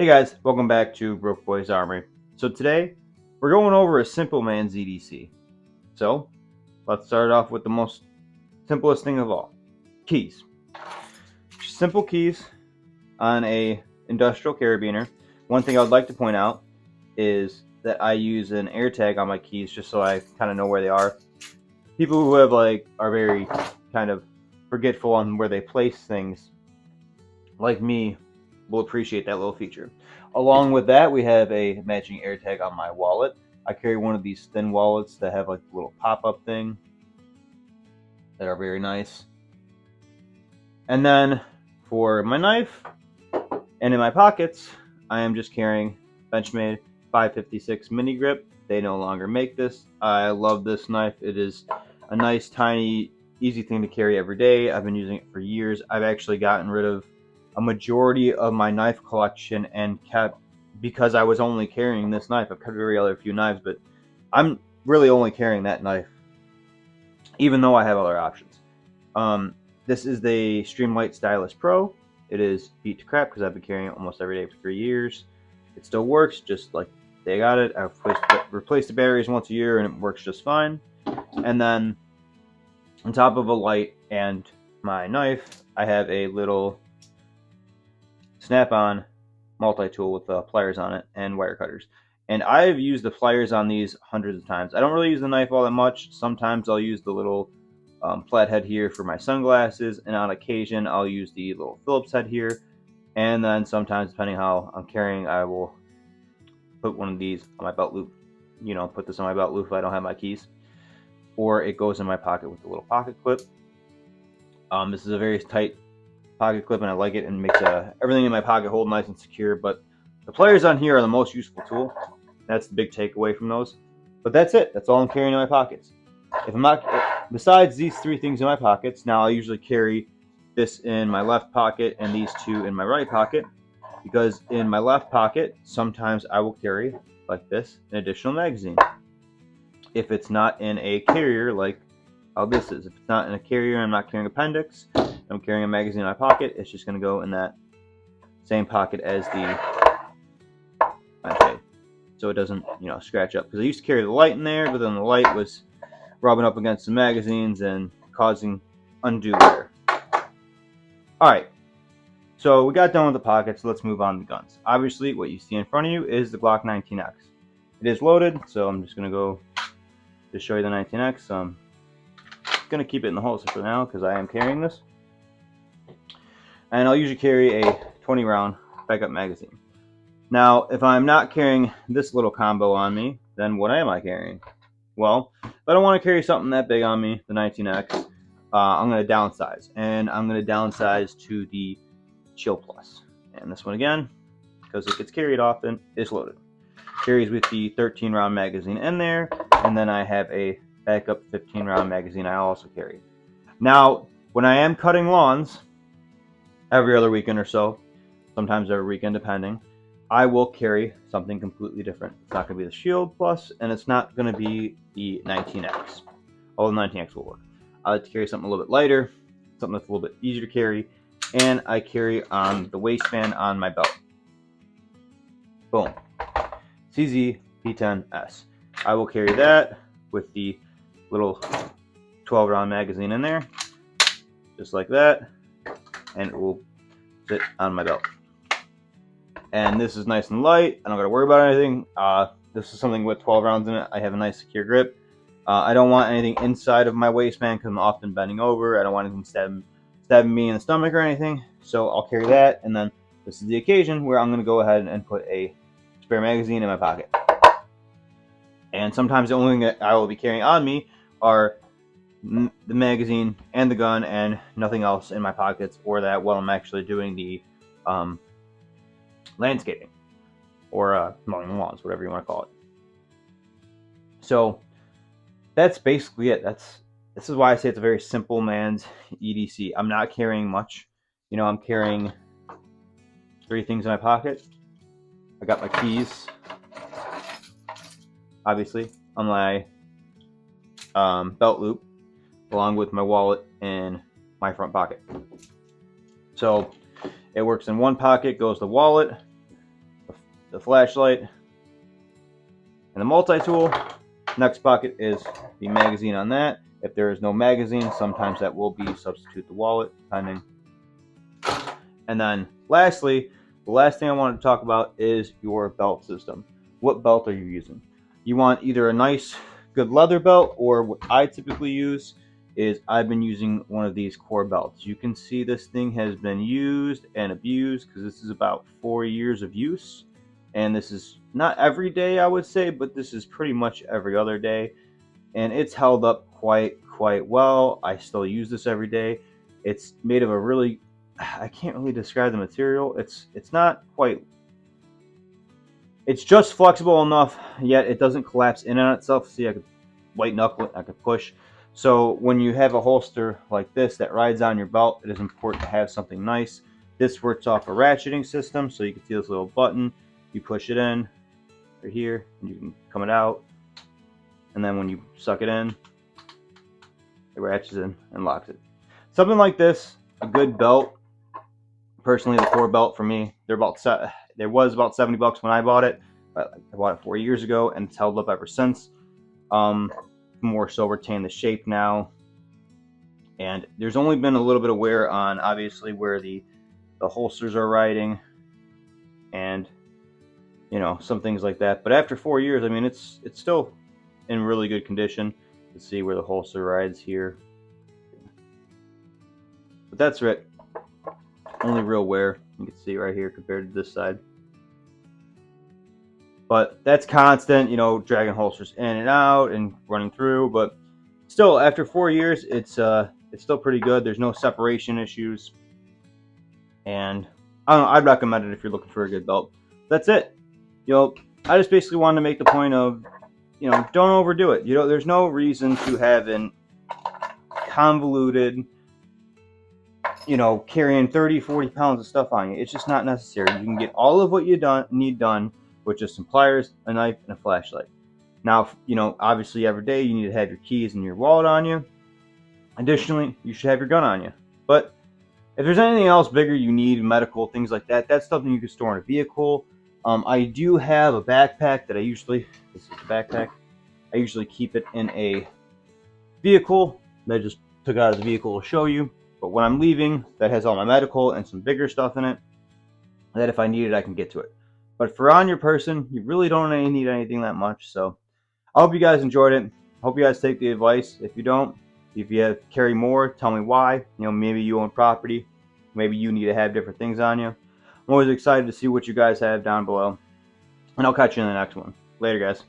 Hey guys, welcome back to Broke Boys Armory. So today, we're going over a simple man's EDC. So, let's start off with the most simplest thing of all. Keys. Simple keys on a industrial carabiner. One thing I would like to point out is that I use an air tag on my keys just so I kind of know where they are. People who are very kind of forgetful on where they place things, like me, will appreciate that little feature. Along with that, we have a matching air tag on my wallet. I carry one of these thin wallets that have like a little pop-up thing that are very nice. And then for my knife and in my pockets, I am just carrying Benchmade 556 mini grip. They no longer make this. I love this knife. It is a nice, tiny, easy thing to carry every day. I've been using it for years. I've actually gotten rid of a majority of my knife collection and kept, because I was only carrying this knife. I've kept every other few knives, but I'm really only carrying that knife, even though I have other options. This is the Streamlight Stylus Pro. It is beat to crap because I've been carrying it almost every day for 3 years. It still works, just like they got it. I've replaced the batteries once a year and it works just fine. And then on top of a light and my knife, I have a little snap-on multi-tool with pliers on it and wire cutters. And I've used the pliers on these hundreds of times. I don't really use the knife all that much. Sometimes I'll use the little flat head here for my sunglasses, and on occasion I'll use the little Phillips head here. And then sometimes, depending how I'm carrying, I will put one of these on my belt loop. Put this on my belt loop if I don't have my keys. Or it goes in my pocket with the little pocket clip. This is a very tight pocket clip and I like it, and makes everything in my pocket hold nice and secure. But the pliers on here are the most useful tool. That's the big takeaway from those. But that's it. That's all I'm carrying in my pockets. If I'm not, besides these three things in my pockets, now I usually carry this in my left pocket and these two in my right pocket, because in my left pocket sometimes I will carry, like this, an additional magazine. If it's not in a carrier like how this is, if it's not in a carrier and I'm not carrying appendix, I'm carrying a magazine in my pocket, it's just going to go in that same pocket as the lampshade, so it doesn't scratch up. Because I used to carry the light in there, but then the light was rubbing up against the magazines and causing undue wear. Alright, so we got done with the pockets. Let's move on to the guns. Obviously, what you see in front of you is the Glock 19X. It is loaded, so I'm just going to go to show you the 19X. I'm going to keep it in the holster for now because I am carrying this. And I'll usually carry a 20 round backup magazine. Now, if I'm not carrying this little combo on me, then what am I carrying? Well, if I don't want to carry something that big on me, the 19X, I'm going to downsize. And I'm going to downsize to the Chill Plus. And this one again, because it gets carried often, is loaded. Carries with the 13 round magazine in there, and then I have a backup 15 round magazine I also carry. Now, when I am cutting lawns, every other weekend or so, sometimes every weekend depending, I will carry something completely different. It's not going to be the Shield Plus, and it's not going to be the 19X. Although the 19X will work. I like to carry something a little bit lighter, something that's a little bit easier to carry, and I carry on the waistband on my belt. Boom. CZ P10S. I will carry that with the little 12 round magazine in there, just like that, and it will sit on my belt. And this is nice and light. I don't got to worry about anything. This is something with 12 rounds in it. I have a nice secure grip. I don't want anything inside of my waistband because I'm often bending over. I don't want anything stabbing me in the stomach or anything. So I'll carry that. And then this is the occasion where I'm going to go ahead and put a spare magazine in my pocket. And sometimes the only thing that I will be carrying on me are the magazine and the gun, and nothing else in my pockets, or that while I'm actually doing the landscaping or mowing the lawns, whatever you want to call it. So that's basically it. This is why I say it's a very simple man's EDC. I'm not carrying much. I'm carrying three things in my pocket. I got my keys, obviously, on my belt loop, along with my wallet in my front pocket. So it works in one pocket, goes the wallet, the flashlight and the multi-tool. Next pocket is the magazine on that. If there is no magazine, sometimes that will be substitute the wallet, depending. And then lastly, the last thing I wanted to talk about is your belt system. What belt are you using? You want either a nice, good leather belt, or what I typically use is I've been using one of these core belts. You can see this thing has been used and abused because this is about 4 years of use. And this is not every day, I would say, but this is pretty much every other day. And it's held up quite well. I still use this every day. It's made of a really, I can't really describe the material. It's not quite, it's just flexible enough, yet it doesn't collapse in on itself. See, I could white knuckle it, I could push. So when you have a holster like this that rides on your belt, it is important to have something nice. This works off a ratcheting system, so you can see this little button. You push it in right here, and you can come it out. And then when you suck it in, it ratchets in and locks it. Something like this, a good belt. Personally, the core belt for me, there was about $70 when I bought it, but I bought it 4 years ago, and it's held up ever since. More so retain the shape now, and there's only been a little bit of wear on, obviously, where the holsters are riding, and some things like that. But after 4 years, I mean, it's still in really good condition. Let's see where the holster rides here, but that's it. Only real wear you can see right here compared to this side. But that's constant, dragging holsters in and out and running through. But still, after 4 years, it's still pretty good. There's no separation issues, and I don't know, I'd recommend it if you're looking for a good belt. That's it. I just basically wanted to make the point of, don't overdo it. There's no reason to have an convoluted, carrying 30-40 pounds of stuff on you. It's just not necessary. You can get all of what you need done with just some pliers, a knife, and a flashlight. Now, obviously every day you need to have your keys and your wallet on you. Additionally, you should have your gun on you. But if there's anything else bigger you need, medical, things like that, that's something you can store in a vehicle. I do have a backpack that this is the backpack. I usually keep it in a vehicle that I just took out of the vehicle to show you. But when I'm leaving, that has all my medical and some bigger stuff in it, that if I need it, I can get to it. But for on your person, you really don't need anything that much. So I hope you guys enjoyed it. Hope you guys take the advice. If you don't, if you carry more, tell me why. Maybe you own property. Maybe you need to have different things on you. I'm always excited to see what you guys have down below. And I'll catch you in the next one. Later, guys.